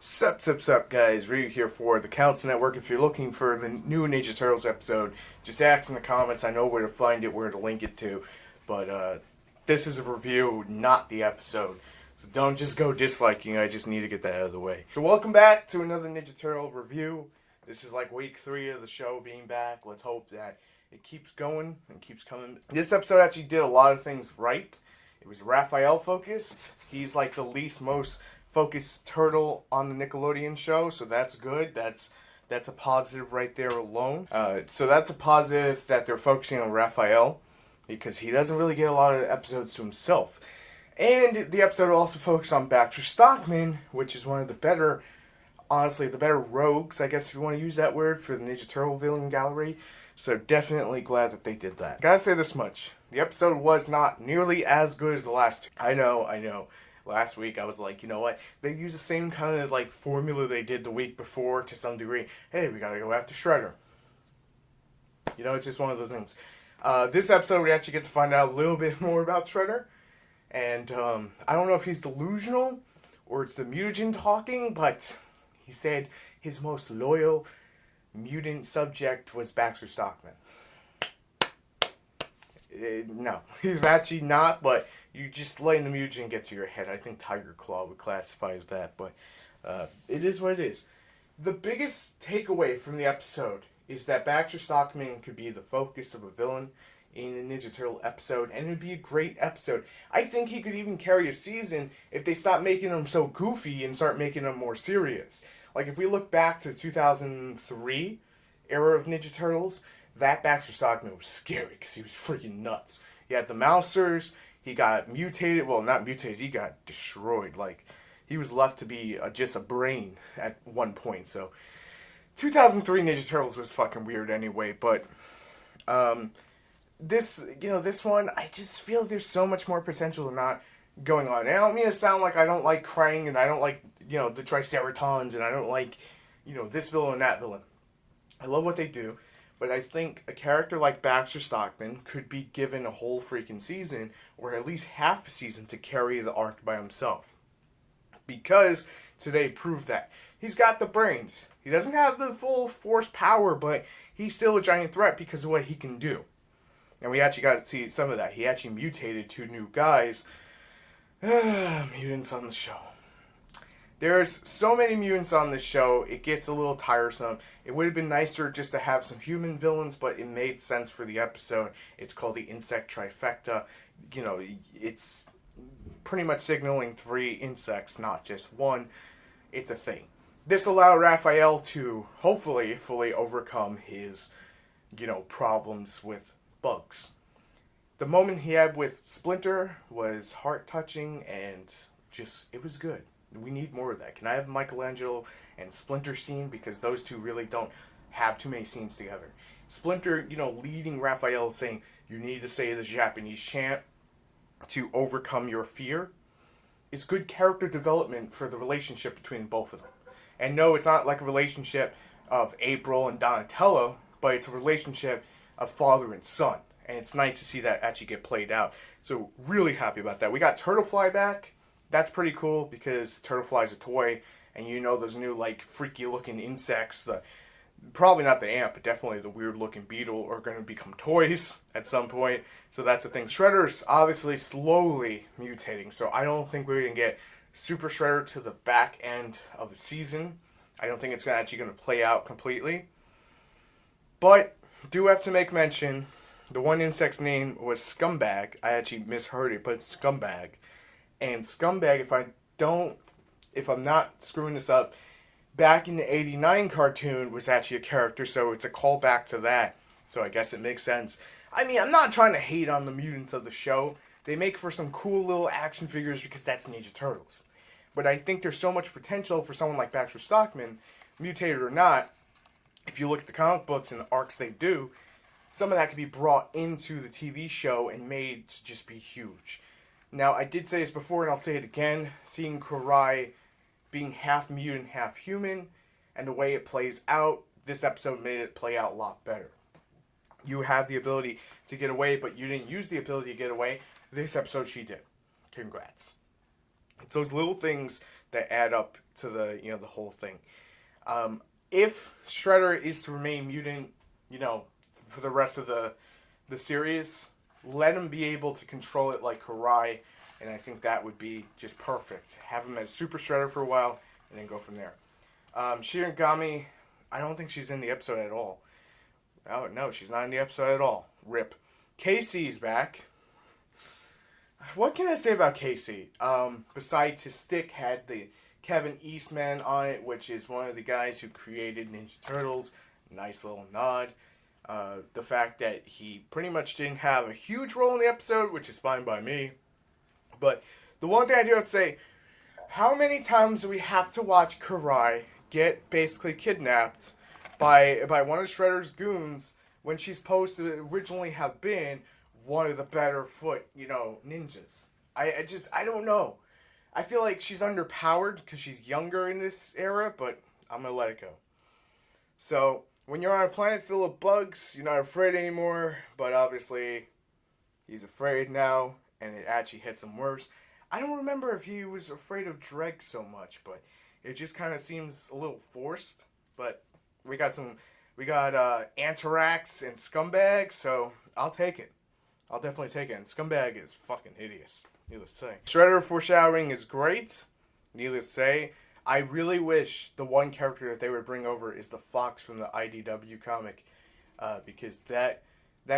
Sup, guys. Ryu here for TheCouncilNetwork. If you're looking for the new Ninja Turtles episode, just ask in the comments. I know where to find it, where to link it to. But this is a review, not the episode. So don't just go disliking. I just need to get that out of the way. So welcome back to another Ninja Turtle review. This is like week 3 of the show being back. Let's hope that it keeps going and keeps coming. This episode actually did a lot of things right. It was Raphael focused. He's like the least most focused turtle on the Nickelodeon show, so that's good. That's a positive right there alone. So that's a positive that they're focusing on Raphael, because he doesn't really get a lot of episodes to himself. And the episode also focused on Baxter Stockman, which is one of the better, honestly, the better rogues, I guess if you want to use that word, for the Ninja Turtle villain gallery. So definitely glad that they did that. Gotta say this much. The episode was not nearly as good as the last two. I know. Last week I was like, you know what? They use the same kind of like formula they did the week before to some degree. Hey, we gotta go after Shredder. You know, it's just one of those things. This episode we actually get to find out a little bit more about Shredder. And I don't know if he's delusional or it's the mutagen talking, but he said his most loyal mutant subject was Baxter Stockman. No, he's actually not, but you just letting the mutagen get to your head. I think Tiger Claw would classify as that, but it is what it is. The biggest takeaway from the episode is that Baxter Stockman could be the focus of a villain in a Ninja Turtle episode, and it would be a great episode. I think he could even carry a season if they stop making him so goofy and start making him more serious. Like, if we look back to the 2003 era of Ninja Turtles, that Baxter Stockman was scary because he was freaking nuts. He had the Mousers, he got mutated, well, not mutated, he got destroyed. Like, he was left to be just a brain at one point. So, 2003 Ninja Turtles was fucking weird anyway, but this one, I just feel there's so much more potential not going on. And I don't mean to sound like I don't like Krang, and I don't like, the Triceratons, and I don't like, this villain and that villain. I love what they do, but I think a character like Baxter Stockman could be given a whole freaking season, or at least half a season, to carry the arc by himself. Because today proved that. He's got the brains. He doesn't have the full force power, but he's still a giant threat because of what he can do. And we actually got to see some of that. He actually mutated 2 new guys. Mutants on the show. There's so many mutants on this show, it gets a little tiresome. It would have been nicer just to have some human villains, but it made sense for the episode. It's called the Insecta Trifecta. It's pretty much signaling 3 insects, not just one. It's a thing. This allowed Raphael to hopefully fully overcome his, problems with bugs. The moment he had with Splinter was heart-touching and it was good. We need more of that. Can I have Michelangelo and Splinter scene? Because those two really don't have too many scenes together. Splinter, leading Raphael, saying, you need to say the Japanese chant to overcome your fear, is good character development for the relationship between both of them. And no, it's not like a relationship of April and Donatello, but it's a relationship of father and son. And it's nice to see that actually get played out. So really happy about that. We got Turtlefly back. That's pretty cool because Turtlefly's a toy, and those new freaky looking insects, probably not the ant, but definitely the weird looking beetle, are going to become toys at some point. So that's the thing. Shredder's obviously slowly mutating, so I don't think we're going to get Super Shredder to the back end of the season. I don't think it's actually going to play out completely. But do have to make mention, the one insect's name was Scumbag. I actually misheard it, but it's Scumbag. And Scumbag, if I'm not screwing this up, back in the 89 cartoon was actually a character, so it's a callback to that. So I guess it makes sense. I mean, I'm not trying to hate on the mutants of the show. They make for some cool little action figures because that's Ninja Turtles. But I think there's so much potential for someone like Baxter Stockman, mutated or not. If you look at the comic books and the arcs they do, some of that could be brought into the TV show and made to just be huge. Now, I did say this before, and I'll say it again. Seeing Karai being half mutant, half human, and the way it plays out, this episode made it play out a lot better. You have the ability to get away, but you didn't use the ability to get away. This episode, she did. Congrats. It's those little things that add up to the the whole thing. If Shredder is to remain mutant, for the rest of the series, let him be able to control it like Karai, and I think that would be just perfect. Have him as Super Shredder for a while, and then go from there. Shiragami, I don't think she's in the episode at all. Oh, no, she's not in the episode at all. Rip. Casey's back. What can I say about Casey? Besides his stick had the Kevin Eastman on it, which is one of the guys who created Ninja Turtles. Nice little nod. The fact that he pretty much didn't have a huge role in the episode, which is fine by me. But the one thing I do have to say, how many times do we have to watch Karai get basically kidnapped by one of Shredder's goons when she's supposed to originally have been one of the better foot, ninjas? I don't know. I feel like she's underpowered because she's younger in this era, but I'm going to let it go. So, when you're on a planet full of bugs, you're not afraid anymore, but obviously he's afraid now, and it actually hits him worse. I don't remember if he was afraid of Dreg so much, but it just kind of seems a little forced. But we got Anthrax and Scumbag, so I'll take it. I'll definitely take it. And Scumbag is fucking hideous, needless to say. Shredder foreshadowing is great, needless to say. I really wish the one character that they would bring over is the Fox from the IDW comic, because that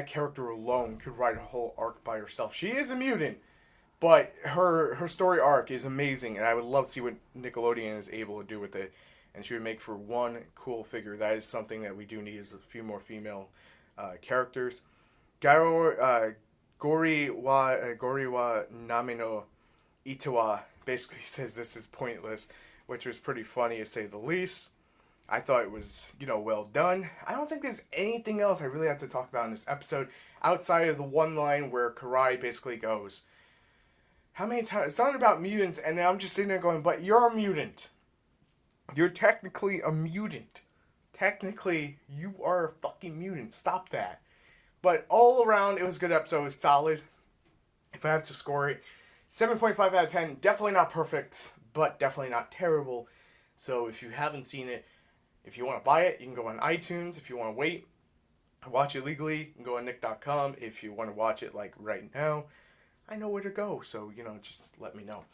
character alone could write a whole arc by herself. She is a mutant, but her story arc is amazing, and I would love to see what Nickelodeon is able to do with it. And she would make for one cool figure. That is something that we do need, is a few more female characters. Gori wa Namino Itawa basically says this is pointless, which was pretty funny to say the least. I thought it was, well done. I don't think there's anything else I really have to talk about in this episode outside of the one line where Karai basically goes, how many times? It's not about mutants, and I'm just sitting there going, but you're a mutant. You're technically a mutant. Technically, you are a fucking mutant. Stop that. But all around, it was a good episode. It was solid. If I have to score it, 7.5 out of 10. Definitely not perfect, but definitely not terrible. So if you haven't seen it, if you want to buy it, you can go on iTunes. If you want to wait, watch it legally, you can go on nick.com. If you want to watch it like right now, I know where to go. So, just let me know.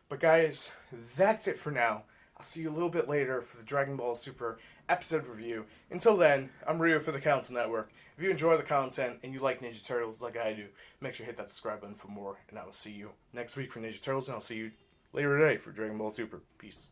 But guys, that's it for now. I'll see you a little bit later for the Dragon Ball Super episode review. Until then, I'm Rio for the Council Network. If you enjoy the content and you like Ninja Turtles like I do, make sure to hit that subscribe button for more. And I will see you next week for Ninja Turtles, and I'll see you later today for Dragon Ball Super. Peace.